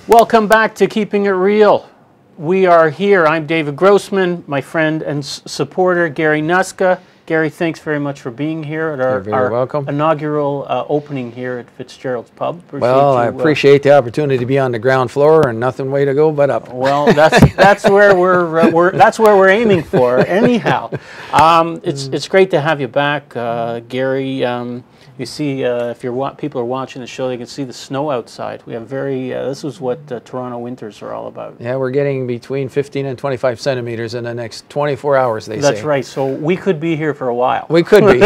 Welcome back to Keeping It Real. We are here. I'm David Grossman, my friend and supporter, Gary Nuska. Gary, thanks very much for being here at our welcome. Inaugural opening here at Fitzgerald's Pub. I appreciate the opportunity to be on the ground floor and nothing way to go but up. Well, that's where we're aiming for. Anyhow, it's great to have you back, Gary. You see, if people are watching the show, they can see the snow outside. We have this is what Toronto winters are all about. Yeah, we're getting between 15 and 25 centimeters in the next 24 hours, they say. That's right. So we could be here for a while. We could be.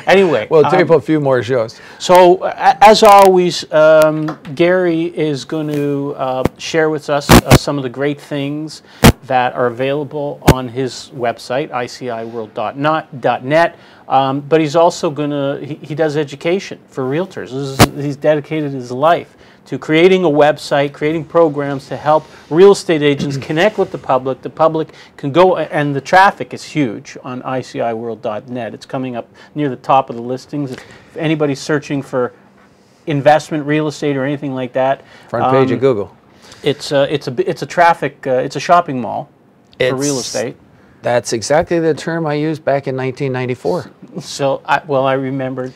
Anyway. We'll tape a few more shows. So, as always, Gary is going to share with us some of the great things that are available on his website, ICIWorld.net. But he's also going to, he does education for realtors. He's dedicated his life to creating a website, creating programs to help real estate agents connect with the public. The public can go, and the traffic is huge on ICIWorld.net. It's coming up near the top of the listings. If anybody's searching for investment real estate or anything like that. Front page of Google. It's a shopping mall for real estate. That's exactly the term I used back in 1994. So, I remembered.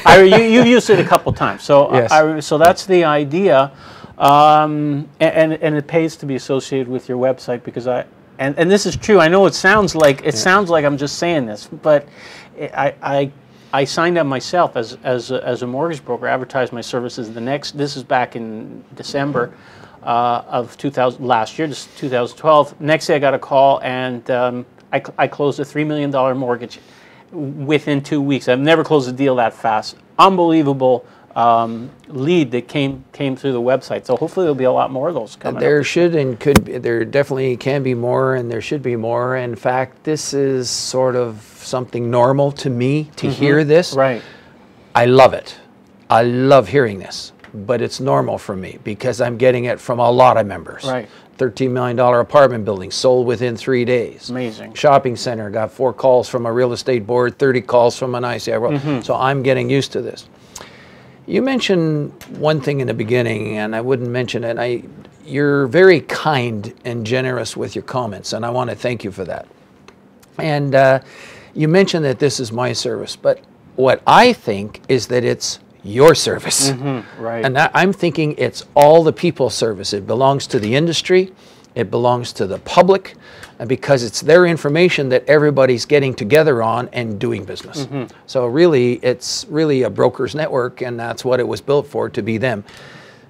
You used it a couple times. So, yes. So that's the idea, and it pays to be associated with your website because and this is true. I know it sounds like I'm just saying this, but I signed up myself as a mortgage broker. Advertised my services. This is back in December. Of last year, 2012. Next day I got a call and I closed a $3 million mortgage within 2 weeks. I've never closed a deal that fast. Unbelievable lead that came through the website. So hopefully there'll be a lot more of those coming up. There definitely can be more, and there should be more. In fact, this is sort of something normal to me to hear this. Right. I love it. I love hearing this. But it's normal for me because I'm getting it from a lot of members. Right. $13 million apartment building sold within 3 days. Amazing. Shopping center got 4 calls from a real estate board, 30 calls from an ICIWorld. So I'm getting used to this. You mentioned one thing in the beginning, and I wouldn't mention it. You're very kind and generous with your comments, and I want to thank you for that. And you mentioned that this is my service, but what I think is that it's your service. Right. And I'm thinking it's all the people's service. It belongs to the industry, it belongs to the public, and because it's their information that everybody's getting together on and doing business. So really, it's really a broker's network, and that's what it was built for, to be them.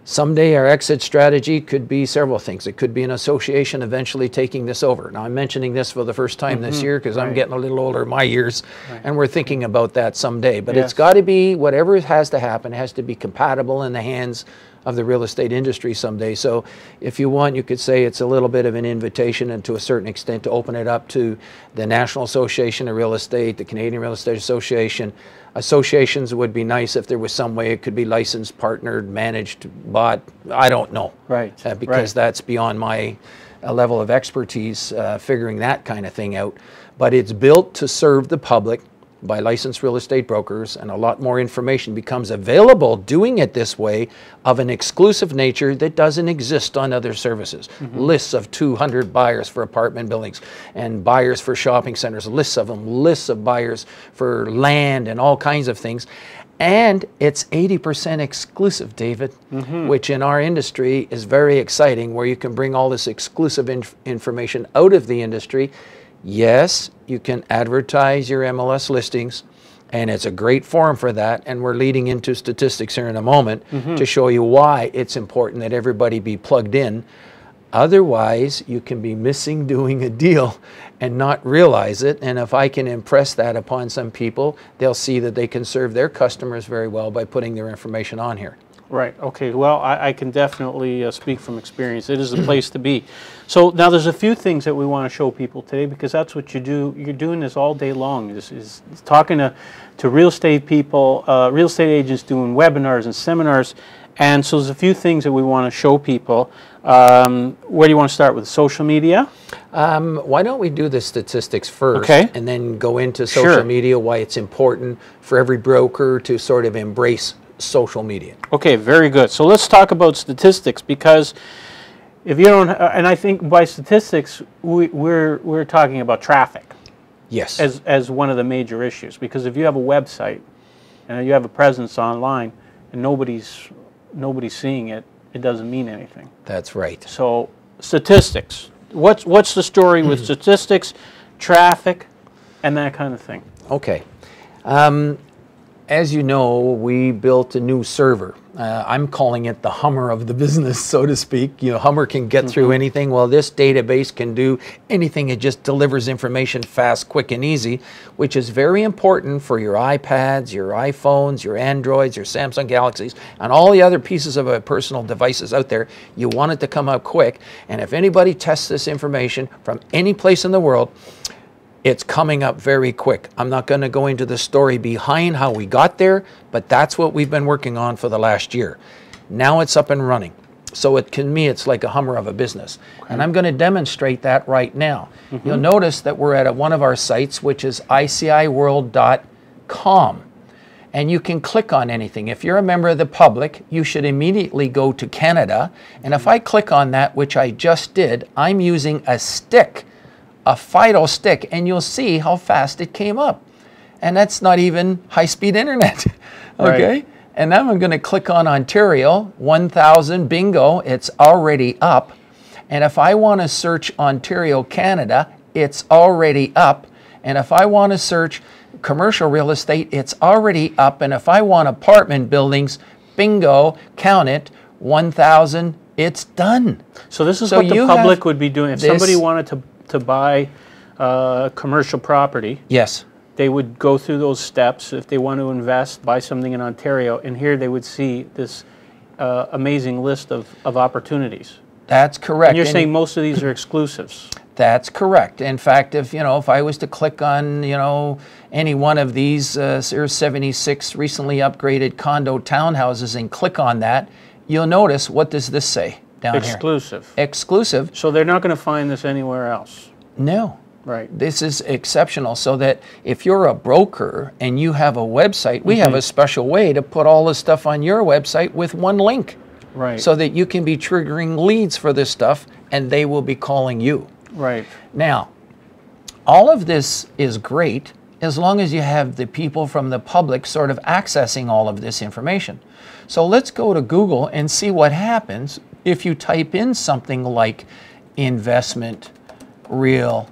Someday our exit strategy could be several things. It could be an association eventually taking this over. Now I'm mentioning this for the first time this year because I'm getting a little older in my years, and we're thinking about that someday. But it's got to be, whatever has to happen, it has to be compatible in the hands of the real estate industry someday. So if you want, you could say it's a little bit of an invitation, and to a certain extent to open it up to the National Association of Real Estate, the Canadian Real Estate Association. Associations would be nice if there was some way it could be licensed, partnered, managed, bought. I don't know. Right. Because that's beyond my level of expertise, figuring that kind of thing out. But it's built to serve the public by licensed real estate brokers, and a lot more information becomes available doing it this way, of an exclusive nature that doesn't exist on other services. Lists of 200 buyers for apartment buildings and buyers for shopping centers, lists of them, lists of buyers for land and all kinds of things. And it's 80% exclusive, David, which in our industry is very exciting, where you can bring all this exclusive information out of the industry. Yes, you can advertise your MLS listings, and it's a great forum for that, and we're leading into statistics here in a moment to show you why it's important that everybody be plugged in. Otherwise, you can be missing doing a deal and not realize it, and if I can impress that upon some people, they'll see that they can serve their customers very well by putting their information on here. Right. Okay. Well, I can definitely speak from experience. It is the place to be. So now there's a few things that we want to show people today, because that's what you do. You're doing this all day long. This is talking to real estate people, real estate agents, doing webinars and seminars. And so there's a few things that we want to show people. Where do you want to start with? Social media? Why don't we do the statistics first, and then go into social media, why it's important for every broker to sort of embrace social media. Okay, very good. So let's talk about statistics, because if you don't, and I think by statistics we're talking about traffic. Yes. As one of the major issues, because if you have a website and you have a presence online and nobody's seeing it, it doesn't mean anything. That's right. So statistics. What's the story with statistics, traffic, and that kind of thing? Okay. As you know, we built a new server. I'm calling it the Hummer of the business, so to speak. You know, Hummer can get through anything. Well, this database can do anything. It just delivers information fast, quick, and easy, which is very important for your iPads, your iPhones, your Androids, your Samsung Galaxies, and all the other pieces of personal devices out there. You want it to come out quick. And if anybody tests this information from any place in the world, it's coming up very quick. I'm not going to go into the story behind how we got there, but that's what we've been working on for the last year. Now it's up and running. So to me, it's like a Hummer of a business. Okay. And I'm going to demonstrate that right now. You'll notice that we're at one of our sites, which is ICIWorld.com. And you can click on anything. If you're a member of the public, you should immediately go to Canada. And if I click on that, which I just did, I'm using a stick, a Fido stick, and you'll see how fast it came up. And that's not even high-speed internet. Okay? Right. And now I'm going to click on Ontario, 1000, bingo, it's already up. And if I want to search Ontario, Canada, it's already up. And if I want to search commercial real estate, it's already up. And if I want apartment buildings, bingo, count it, 1000, it's done. So this is what the public would be doing. If somebody wanted to buy commercial property, yes, they would go through those steps. If they want to invest, buy something in Ontario, and here they would see this amazing list of opportunities. That's correct. And you're saying most of these are exclusives. That's correct. In fact, if I was to click on any one of these, there's 76 recently upgraded condo townhouses, and click on that, you'll notice, what does this say? Exclusive. Here. Exclusive. So they're not going to find this anywhere else. No. Right. This is exceptional, so that if you're a broker and you have a website, we have a special way to put all this stuff on your website with one link. Right. So that you can be triggering leads for this stuff and they will be calling you. Right. Now, all of this is great as long as you have the people from the public sort of accessing all of this information. So let's go to Google and see what happens if you type in something like investment real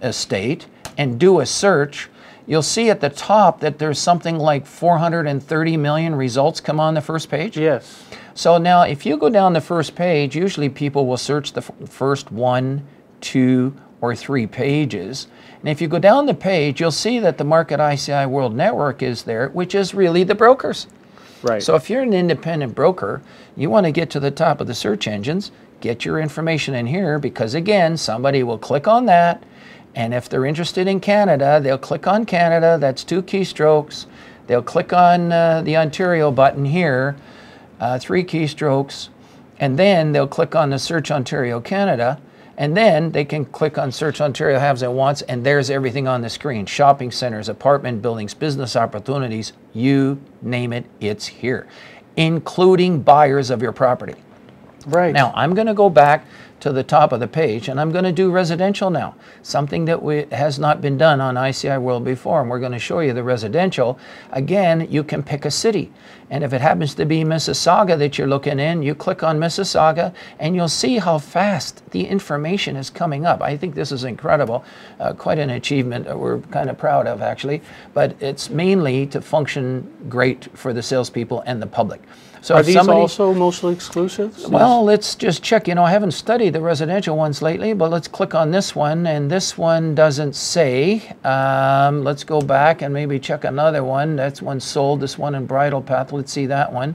estate and do a search. You'll see at the top that there's something like 430 million results come on the first page. Yes. So now if you go down the first page, usually people will search the first 1, 2, or 3 pages. And if you go down the page, you'll see that the Market ICI World Network is there, which is really the brokers. Right. So if you're an independent broker, you want to get to the top of the search engines, get your information in here, because again, somebody will click on that, and if they're interested in Canada, they'll click on Canada, that's 2 keystrokes. They'll click on the Ontario button here, 3 keystrokes, and then they'll click on the Search Ontario Canada, and then they can click on Search Ontario Haves and Wants, and there's everything on the screen. Shopping centers, apartment buildings, business opportunities, you name it, it's here, including buyers of your property. Right. Now, I'm going to go back to the top of the page, and I'm going to do residential now, something that has not been done on ICI World before, and we're going to show you the residential. Again, you can pick a city, and if it happens to be Mississauga that you're looking in, you click on Mississauga, and you'll see how fast the information is coming up. I think this is incredible, quite an achievement that we're kind of proud of, actually, but it's mainly to function great for the salespeople and the public. So are these also mostly exclusives? Well, let's just check. I haven't studied the residential ones lately, but let's click on this one, and this one doesn't say. Let's go back and maybe check another one. That's one sold, this one in Bridle Path. Let's see that one.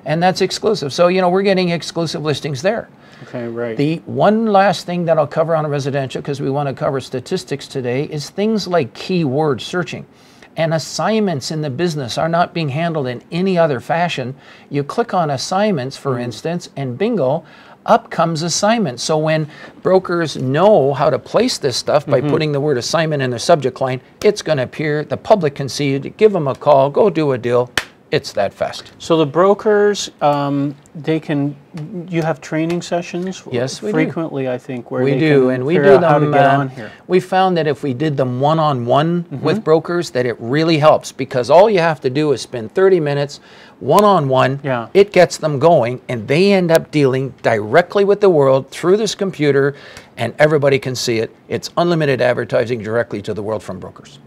And that's exclusive. So, we're getting exclusive listings there. Okay, right. The one last thing that I'll cover on residential, because we want to cover statistics today, is things like keyword searching. And assignments in the business are not being handled in any other fashion. You click on assignments, for instance, and bingo, up comes assignment. So when brokers know how to place this stuff by putting the word assignment in their subject line, it's going to appear, the public can see it, give them a call, go do a deal, It's that fast. So the brokers, you have training sessions? Yes, we frequently, I think, where we they do, can and we figure do out how to them. get on here. We found that if we did them one-on-one with brokers, that it really helps, because all you have to do is spend 30 minutes one-on-one. Yeah. It gets them going, and they end up dealing directly with the world through this computer, and everybody can see it. It's unlimited advertising directly to the world from brokers.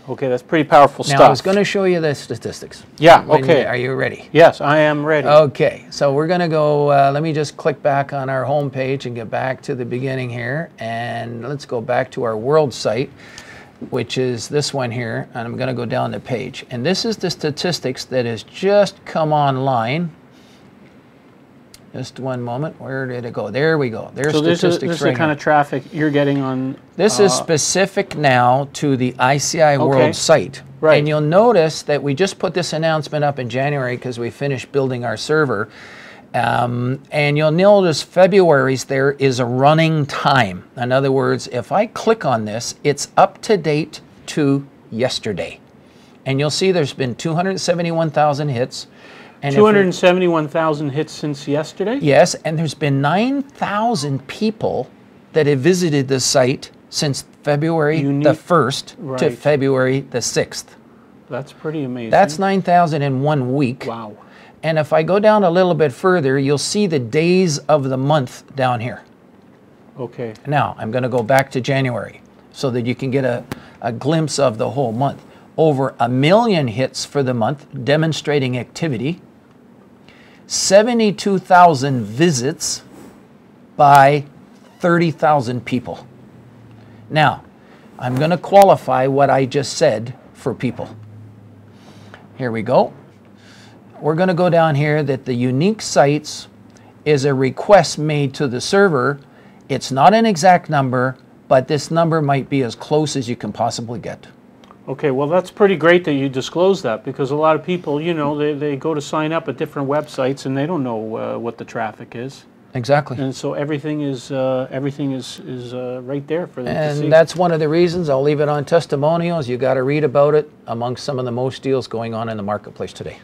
Okay, that's pretty powerful stuff. Now, I was going to show you the statistics. Yeah, okay. Are you ready? Yes, I am ready. Okay, so we're going to go, let me just click back on our home page and get back to the beginning here. And let's go back to our world site, which is this one here. And I'm going to go down the page. And this is the statistics that has just come online. Just one moment. Where did it go? There we go. There's statistics. This is right the kind here. of traffic you're getting on. This is specific now to the ICIWorld site. Right. And you'll notice that we just put this announcement up in January because we finished building our server. And you'll notice February's there is a running time. In other words, if I click on this, it's up to date to yesterday. And you'll see there's been 271,000 hits. And 271,000 hits since yesterday? Yes, and there's been 9,000 people that have visited the site since February the 1st to February the 6th. That's pretty amazing. That's 9,000 in 1 week. Wow. And if I go down a little bit further, you'll see the days of the month down here. Okay. Now, I'm going to go back to January so that you can get a glimpse of the whole month. Over 1 million hits for the month, demonstrating activity. 72,000 visits by 30,000 people. Now, I'm going to qualify what I just said for people. Here we go. We're going to go down here that the unique sites is a request made to the server. It's not an exact number, but this number might be as close as you can possibly get. Okay, well, that's pretty great that you disclose that, because a lot of people, you know, they go to sign up at different websites and they don't know what the traffic is. Exactly. And so everything is right there for them to see. And that's one of the reasons. I'll leave it on testimonials. You got to read about it amongst some of the most deals going on in the marketplace today.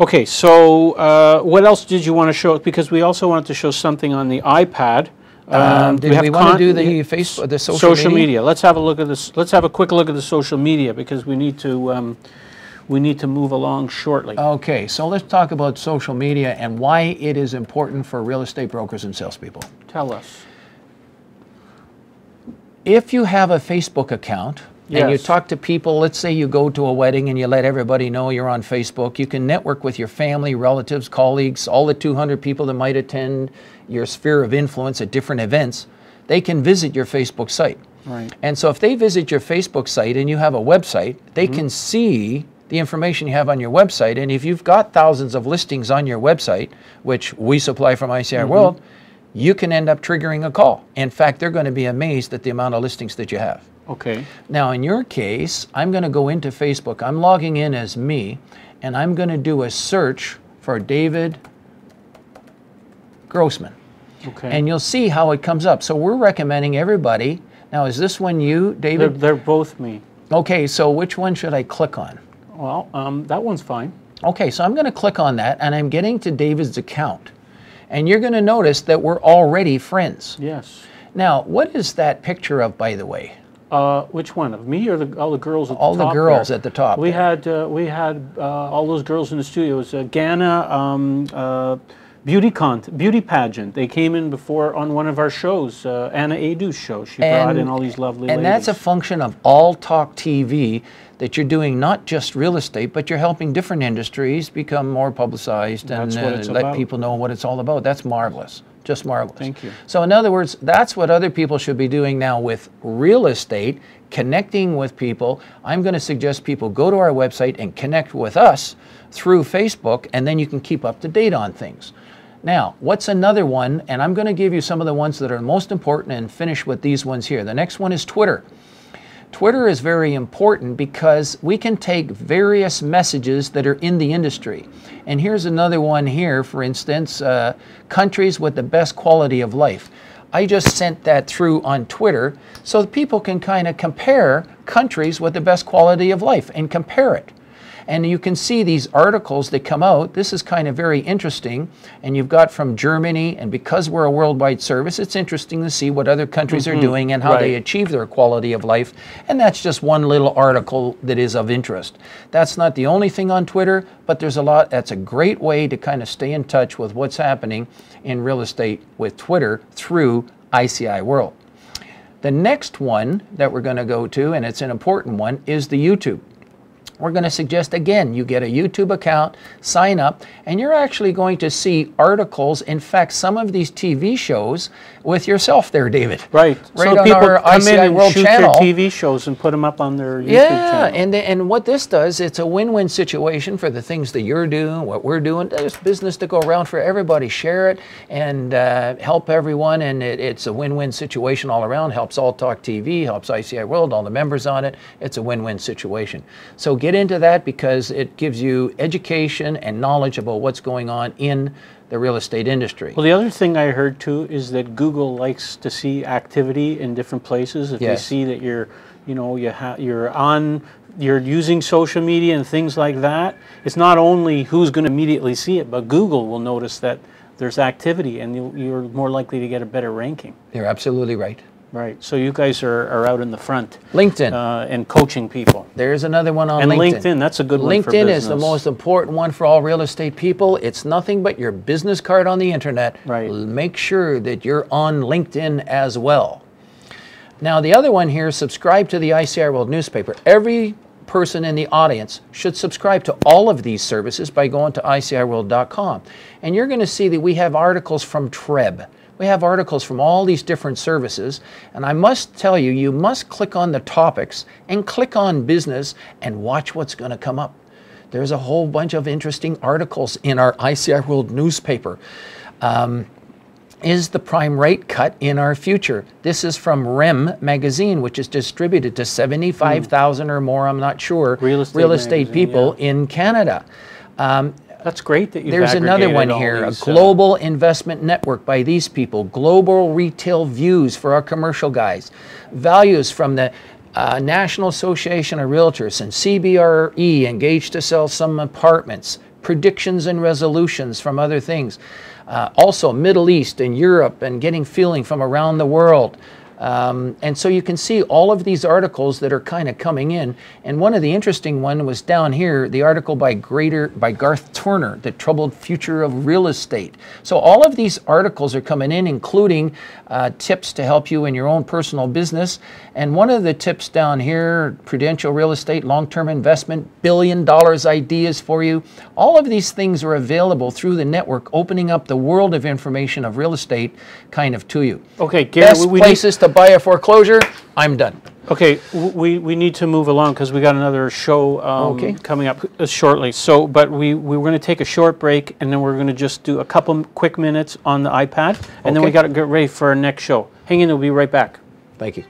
Okay, so what else did you want to show? Because we also wanted to show something on the iPad. Did we want to do the Facebook, the social media? Let's have a look at this. Let's have a quick look at the social media, because we need to move along shortly. Okay, so let's talk about social media and why it is important for real estate brokers and salespeople. Tell us. If you have a Facebook account and you talk to people, let's say you go to a wedding and you let everybody know you're on Facebook, you can network with your family, relatives, colleagues, all the 200 people that might attend your sphere of influence at different events. They can visit your Facebook site. Right. And so if they visit your Facebook site and you have a website, they can see the information you have on your website. And if you've got thousands of listings on your website, which we supply from ICIWorld, you can end up triggering a call. In fact, they're going to be amazed at the amount of listings that you have. Okay. Now, in your case, I'm going to go into Facebook. I'm logging in as me, and I'm going to do a search for David Grossman. Okay. And you'll see how it comes up. So we're recommending everybody. Now, is this one you, David? They're both me. Okay, so which one should I click on? Well, that one's fine. Okay, so I'm going to click on that, and I'm getting to David's account. And you're going to notice that we're already friends. Yes. Now, what is that picture of, by the way? Which one, of me or all the girls at the top? All the girls at the top. We had all those girls in the studio. It was Ghana beauty pageant. They came in before on one of our shows, Anna Adu's show. She brought in all these lovely ladies. And that's a function of All Talk TV, that you're doing not just real estate, but you're helping different industries become more publicized and let people know what it's all about. That's marvelous. Just marvelous. Thank you. So in other words, that's what other people should be doing now with real estate, connecting with people. I'm going to suggest people go to our website and connect with us through Facebook, and then you can keep up to date on things. Now, what's another one? And I'm going to give you some of the ones that are most important and finish with these ones here. The next one is Twitter. Twitter is very important because we can take various messages that are in the industry. And here's another one here, for instance, countries with the best quality of life. I just sent that through on Twitter so that people can kind of compare countries with the best quality of life and compare it. And you can see these articles that come out. This is kind of very interesting. And you've got from Germany, and because we're a worldwide service, it's interesting to see what other countries are doing and how they achieve their quality of life. And that's just one little article that is of interest. That's not the only thing on Twitter, but there's a lot. That's a great way to kind of stay in touch with what's happening in real estate with Twitter through ICIWorld. The next one that we're going to go to, and it's an important one, is the YouTube. We're going to suggest, again, you get a YouTube account, sign up, and you're actually going to see articles, in fact, some of these TV shows with yourself there, David. Right. Right so on people our come in and ICIWorld shoot channel. their TV shows and put them up on their YouTube channel. And what this does, it's a win-win situation for the things that you're doing, what we're doing. There's business to go around for everybody. Share it and help everyone, and it's a win-win situation all around. Helps All Talk TV, helps ICIWorld, all the members on it. It's a win-win situation. So get into that because it gives you education and knowledge about what's going on in the real estate industry. Well, the other thing I heard too is that Google likes to see activity in different places. If they see that you're, you know, you're using social media and things like that, it's not only who's going to immediately see it, but Google will notice that there's activity and you're more likely to get a better ranking. You're absolutely right. Right. So you guys are out in the front. LinkedIn. And coaching people. There's another one on and LinkedIn. LinkedIn, that's a good one for LinkedIn business. is the most important one for all real estate people. It's nothing but your business card on the internet. Right. Make sure that you're on LinkedIn as well. Now the other one here, subscribe to the ICIWorld newspaper. Every person in the audience should subscribe to all of these services by going to ICIWorld.com. And you're going to see that we have articles from TREB. We have articles from all these different services, and I must tell you, you must click on the topics and click on business and watch what's going to come up. There's a whole bunch of interesting articles in our ICIWorld newspaper. Is the prime rate cut in our future? This is from REM magazine, which is distributed to 75,000 or more, I'm not sure, real estate people in Canada. That's great that you've There's another one here, a global investment network by these people, global retail views for our commercial guys, values from the National Association of Realtors and CBRE, engaged to sell some apartments, predictions and resolutions from other things. Also Middle East and Europe and getting feeling from around the world. And so you can see all of these articles that are kind of coming in. And one of the interesting one was down here, the article by Garth Turner, The Troubled Future of Real Estate. So all of these articles are coming in, including tips to help you in your own personal business. And one of the tips down here, Prudential Real Estate, long-term investment, $1 billion ideas for you. All of these things are available through the network, opening up the world of information of real estate kind of to you. Okay, Gary, best places to buy a foreclosure. I'm done. Okay, we need to move along because we got another show coming up shortly. So, but we're going to take a short break, and then we're going to just do a couple quick minutes on the iPad, and then we got to get ready for our next show. Hang in, we'll be right back. Thank you.